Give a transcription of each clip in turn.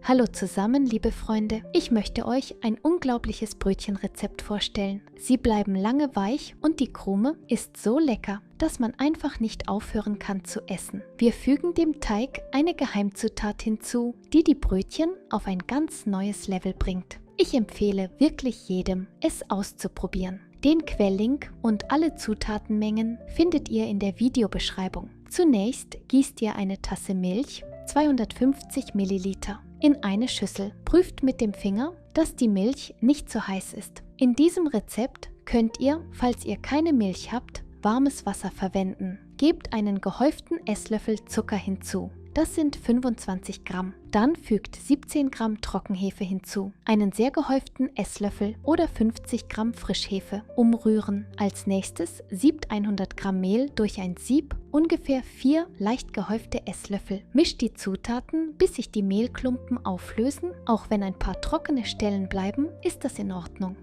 Hallo zusammen, liebe Freunde. Ich möchte euch ein unglaubliches Brötchenrezept vorstellen. Sie bleiben lange weich und die Krume ist so lecker, dass man einfach nicht aufhören kann zu essen. Wir fügen dem Teig eine Geheimzutat hinzu, die die Brötchen auf ein ganz neues Level bringt. Ich empfehle wirklich jedem, es auszuprobieren. Den Quelllink und alle Zutatenmengen findet ihr in der Videobeschreibung. Zunächst gießt ihr eine Tasse Milch, 250 Milliliter, in eine Schüssel. Prüft mit dem Finger, dass die Milch nicht zu heiß ist. In diesem Rezept könnt ihr, falls ihr keine Milch habt, warmes Wasser verwenden. Gebt einen gehäuften Esslöffel Zucker hinzu. Das sind 25 Gramm. Dann fügt 17 Gramm Trockenhefe hinzu, einen sehr gehäuften Esslöffel oder 50 Gramm Frischhefe. Umrühren. Als nächstes siebt 100 Gramm Mehl durch ein Sieb, ungefähr 4 leicht gehäufte Esslöffel. Mischt die Zutaten, bis sich die Mehlklumpen auflösen. Auch wenn ein paar trockene Stellen bleiben, ist das in Ordnung.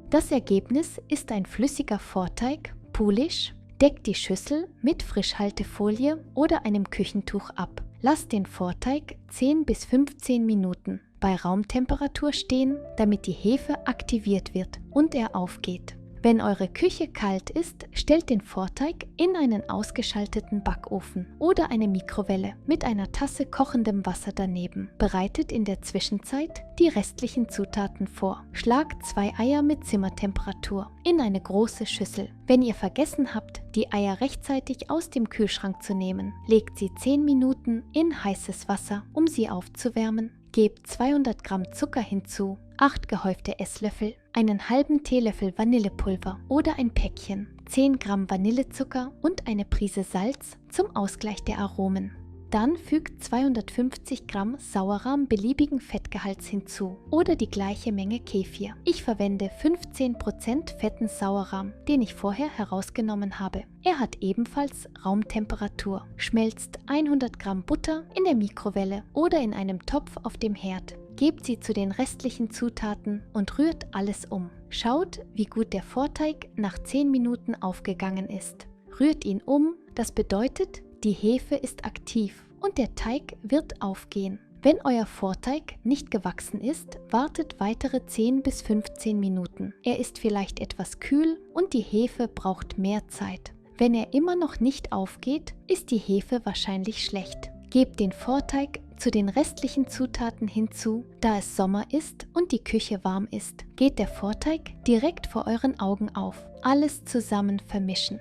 Das Ergebnis ist ein flüssiger Vorteig, Poolish. Deckt die Schüssel mit Frischhaltefolie oder einem Küchentuch ab. Lasst den Vorteig 10 bis 15 Minuten bei Raumtemperatur stehen, damit die Hefe aktiviert wird und er aufgeht. Wenn eure Küche kalt ist, stellt den Vorteig in einen ausgeschalteten Backofen oder eine Mikrowelle mit einer Tasse kochendem Wasser daneben. Bereitet in der Zwischenzeit die restlichen Zutaten vor. Schlagt 2 Eier mit Zimmertemperatur in eine große Schüssel. Wenn ihr vergessen habt, die Eier rechtzeitig aus dem Kühlschrank zu nehmen, legt sie 10 Minuten in heißes Wasser, um sie aufzuwärmen. Gebt 200 Gramm Zucker hinzu, 8 gehäufte Esslöffel, einen halben Teelöffel Vanillepulver oder ein Päckchen, 10 Gramm Vanillezucker und eine Prise Salz zum Ausgleich der Aromen. Dann fügt 250 Gramm Sauerrahm beliebigen Fettgehalts hinzu oder die gleiche Menge Kefir. Ich verwende 15% fetten Sauerrahm, den ich vorher herausgenommen habe. Er hat ebenfalls Raumtemperatur. Schmelzt 100 Gramm Butter in der Mikrowelle oder in einem Topf auf dem Herd. Gebt sie zu den restlichen Zutaten und rührt alles um. Schaut, wie gut der Vorteig nach 10 Minuten aufgegangen ist. Rührt ihn um, das bedeutet, die Hefe ist aktiv und der Teig wird aufgehen. Wenn euer Vorteig nicht gewachsen ist, wartet weitere 10 bis 15 Minuten. Er ist vielleicht etwas kühl und die Hefe braucht mehr Zeit. Wenn er immer noch nicht aufgeht, ist die Hefe wahrscheinlich schlecht. Gebt den Vorteig zu den restlichen Zutaten hinzu, da es Sommer ist und die Küche warm ist. Geht der Vorteig direkt vor euren Augen auf. Alles zusammen vermischen.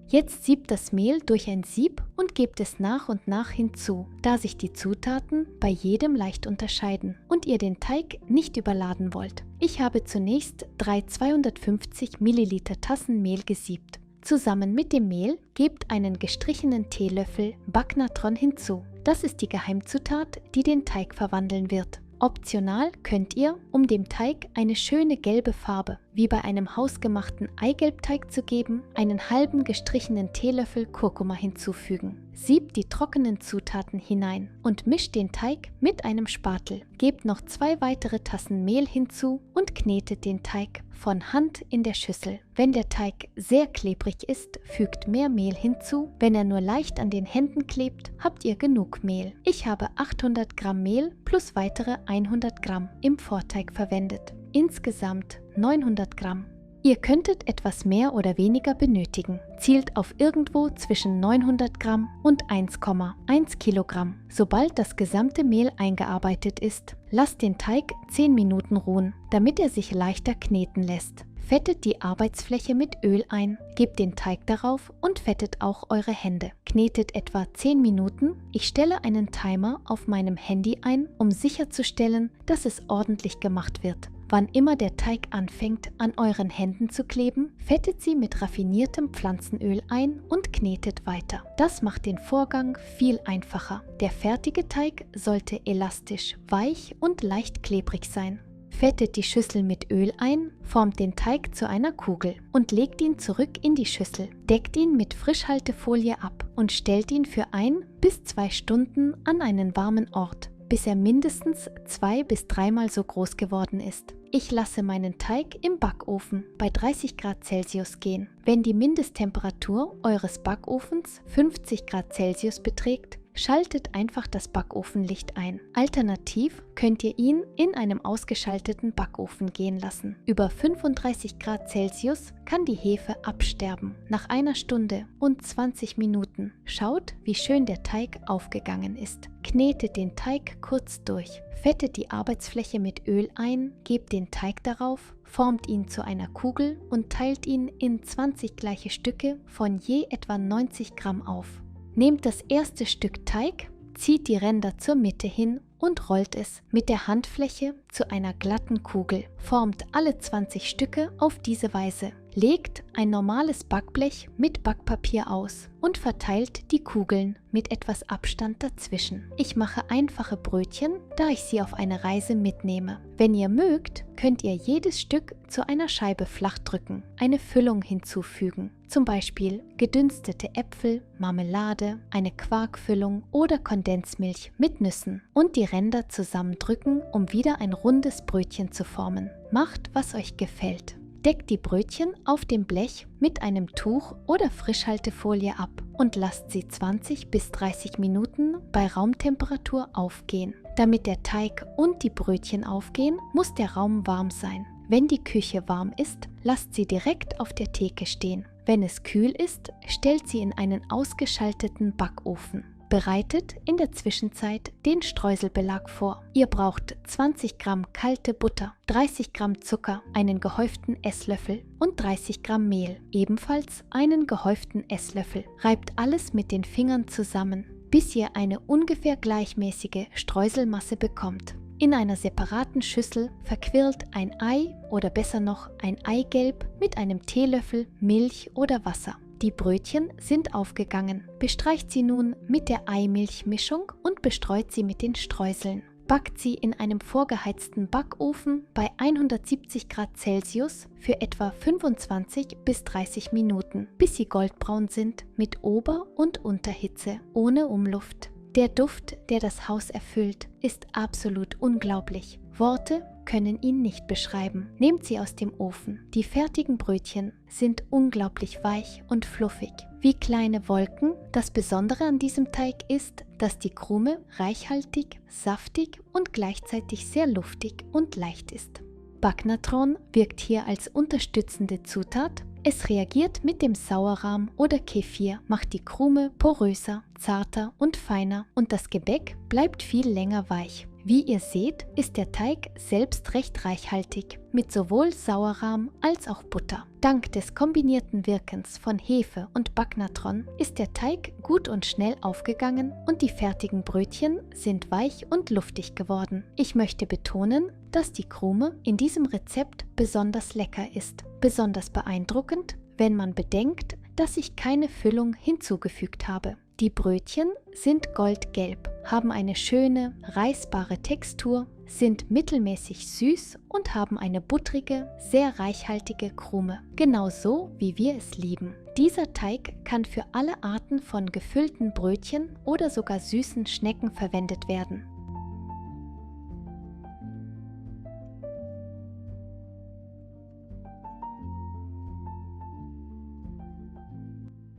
Jetzt siebt das Mehl durch ein Sieb und gebt es nach und nach hinzu, da sich die Zutaten bei jedem leicht unterscheiden und ihr den Teig nicht überladen wollt. Ich habe zunächst 3 250 Milliliter Tassen Mehl gesiebt. Zusammen mit dem Mehl gebt einen gestrichenen Teelöffel Backnatron hinzu. Das ist die Geheimzutat, die den Teig verwandeln wird. Optional könnt ihr, um dem Teig eine schöne gelbe Farbe, wie bei einem hausgemachten Eigelbteig zu geben, einen halben gestrichenen Teelöffel Kurkuma hinzufügen. Siebt die trockenen Zutaten hinein und mischt den Teig mit einem Spatel. Gebt noch 2 weitere Tassen Mehl hinzu und knetet den Teig von Hand in der Schüssel. Wenn der Teig sehr klebrig ist, fügt mehr Mehl hinzu. Wenn er nur leicht an den Händen klebt, habt ihr genug Mehl. Ich habe 800 Gramm Mehl plus weitere 100 Gramm im Vorteig verwendet. Insgesamt 900 Gramm. Ihr könntet etwas mehr oder weniger benötigen. Zielt auf irgendwo zwischen 900 Gramm und 1,1 Kilogramm. Sobald das gesamte Mehl eingearbeitet ist, lasst den Teig 10 Minuten ruhen, damit er sich leichter kneten lässt. Fettet die Arbeitsfläche mit Öl ein, gebt den Teig darauf und fettet auch eure Hände. Knetet etwa 10 Minuten. Ich stelle einen Timer auf meinem Handy ein, um sicherzustellen, dass es ordentlich gemacht wird. Wann immer der Teig anfängt, an euren Händen zu kleben, fettet sie mit raffiniertem Pflanzenöl ein und knetet weiter. Das macht den Vorgang viel einfacher. Der fertige Teig sollte elastisch, weich und leicht klebrig sein. Fettet die Schüssel mit Öl ein, formt den Teig zu einer Kugel und legt ihn zurück in die Schüssel. Deckt ihn mit Frischhaltefolie ab und stellt ihn für 1 bis 2 Stunden an einen warmen Ort, bis er mindestens 2 bis 3 Mal so groß geworden ist. Ich lasse meinen Teig im Backofen bei 30 Grad Celsius gehen. Wenn die Mindesttemperatur eures Backofens 50 Grad Celsius beträgt, schaltet einfach das Backofenlicht ein. Alternativ könnt ihr ihn in einem ausgeschalteten Backofen gehen lassen. Über 35 Grad Celsius kann die Hefe absterben. Nach 1 Stunde und 20 Minuten schaut, wie schön der Teig aufgegangen ist. Knetet den Teig kurz durch, fettet die Arbeitsfläche mit Öl ein, gebt den Teig darauf, formt ihn zu einer Kugel und teilt ihn in 20 gleiche Stücke von je etwa 90 Gramm auf. Nehmt das erste Stück Teig, zieht die Ränder zur Mitte hin und rollt es mit der Handfläche zu einer glatten Kugel. Formt alle 20 Stücke auf diese Weise. Legt ein normales Backblech mit Backpapier aus und verteilt die Kugeln mit etwas Abstand dazwischen. Ich mache einfache Brötchen, da ich sie auf eine Reise mitnehme. Wenn ihr mögt, könnt ihr jedes Stück zu einer Scheibe flach drücken, eine Füllung hinzufügen, zum Beispiel gedünstete Äpfel, Marmelade, eine Quarkfüllung oder Kondensmilch mit Nüssen und die Ränder zusammendrücken, um wieder ein rundes Brötchen zu formen. Macht, was euch gefällt. Deckt die Brötchen auf dem Blech mit einem Tuch oder Frischhaltefolie ab und lasst sie 20 bis 30 Minuten bei Raumtemperatur aufgehen. Damit der Teig und die Brötchen aufgehen, muss der Raum warm sein. Wenn die Küche warm ist, lasst sie direkt auf der Theke stehen. Wenn es kühl ist, stellt sie in einen ausgeschalteten Backofen. Bereitet in der Zwischenzeit den Streuselbelag vor. Ihr braucht 20 Gramm kalte Butter, 30 Gramm Zucker, einen gehäuften Esslöffel und 30 Gramm Mehl, ebenfalls einen gehäuften Esslöffel. Reibt alles mit den Fingern zusammen, bis ihr eine ungefähr gleichmäßige Streuselmasse bekommt. In einer separaten Schüssel verquirlt ein Ei oder besser noch ein Eigelb mit einem Teelöffel Milch oder Wasser. Die Brötchen sind aufgegangen. Bestreicht sie nun mit der Ei-Milch-Mischung und bestreut sie mit den Streuseln. Backt sie in einem vorgeheizten Backofen bei 170 Grad Celsius für etwa 25 bis 30 Minuten, bis sie goldbraun sind mit Ober- und Unterhitze, ohne Umluft. Der Duft, der das Haus erfüllt, ist absolut unglaublich. Worte können ihn nicht beschreiben. Nehmt sie aus dem Ofen. Die fertigen Brötchen sind unglaublich weich und fluffig, wie kleine Wolken. Das Besondere an diesem Teig ist, dass die Krume reichhaltig, saftig und gleichzeitig sehr luftig und leicht ist. Backnatron wirkt hier als unterstützende Zutat. Es reagiert mit dem Sauerrahm oder Kefir, macht die Krume poröser, zarter und feiner und das Gebäck bleibt viel länger weich. Wie ihr seht, ist der Teig selbst recht reichhaltig, mit sowohl Sauerrahm als auch Butter. Dank des kombinierten Wirkens von Hefe und Backnatron ist der Teig gut und schnell aufgegangen und die fertigen Brötchen sind weich und luftig geworden. Ich möchte betonen, dass die Krume in diesem Rezept besonders lecker ist. Besonders beeindruckend, wenn man bedenkt, dass ich keine Füllung hinzugefügt habe. Die Brötchen sind goldgelb, haben eine schöne, reißbare Textur, sind mittelmäßig süß und haben eine buttrige, sehr reichhaltige Krume. Genauso wie wir es lieben. Dieser Teig kann für alle Arten von gefüllten Brötchen oder sogar süßen Schnecken verwendet werden.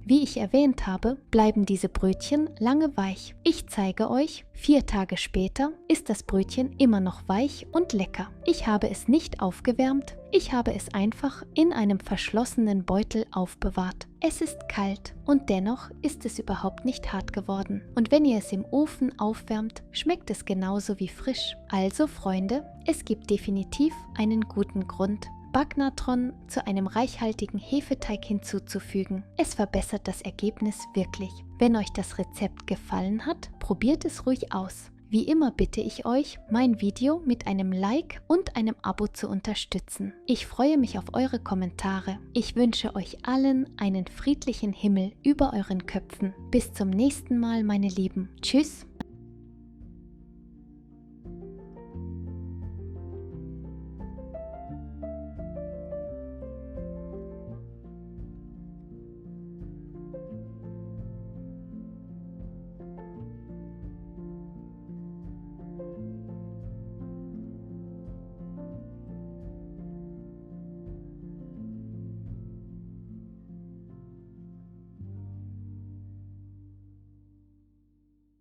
Wie ich erwähnt habe, bleiben diese Brötchen lange weich. Ich zeige euch, 4 Tage später ist das Brötchen immer noch weich und lecker. Ich habe es nicht aufgewärmt, ich habe es einfach in einem verschlossenen Beutel aufbewahrt. Es ist kalt und dennoch ist es überhaupt nicht hart geworden. Und wenn ihr es im Ofen aufwärmt, schmeckt es genauso wie frisch. Also Freunde, es gibt definitiv einen guten Grund, Backnatron zu einem reichhaltigen Hefeteig hinzuzufügen. Es verbessert das Ergebnis wirklich. Wenn euch das Rezept gefallen hat, probiert es ruhig aus. Wie immer bitte ich euch, mein Video mit einem Like und einem Abo zu unterstützen. Ich freue mich auf eure Kommentare. Ich wünsche euch allen einen friedlichen Himmel über euren Köpfen. Bis zum nächsten Mal, meine Lieben. Tschüss!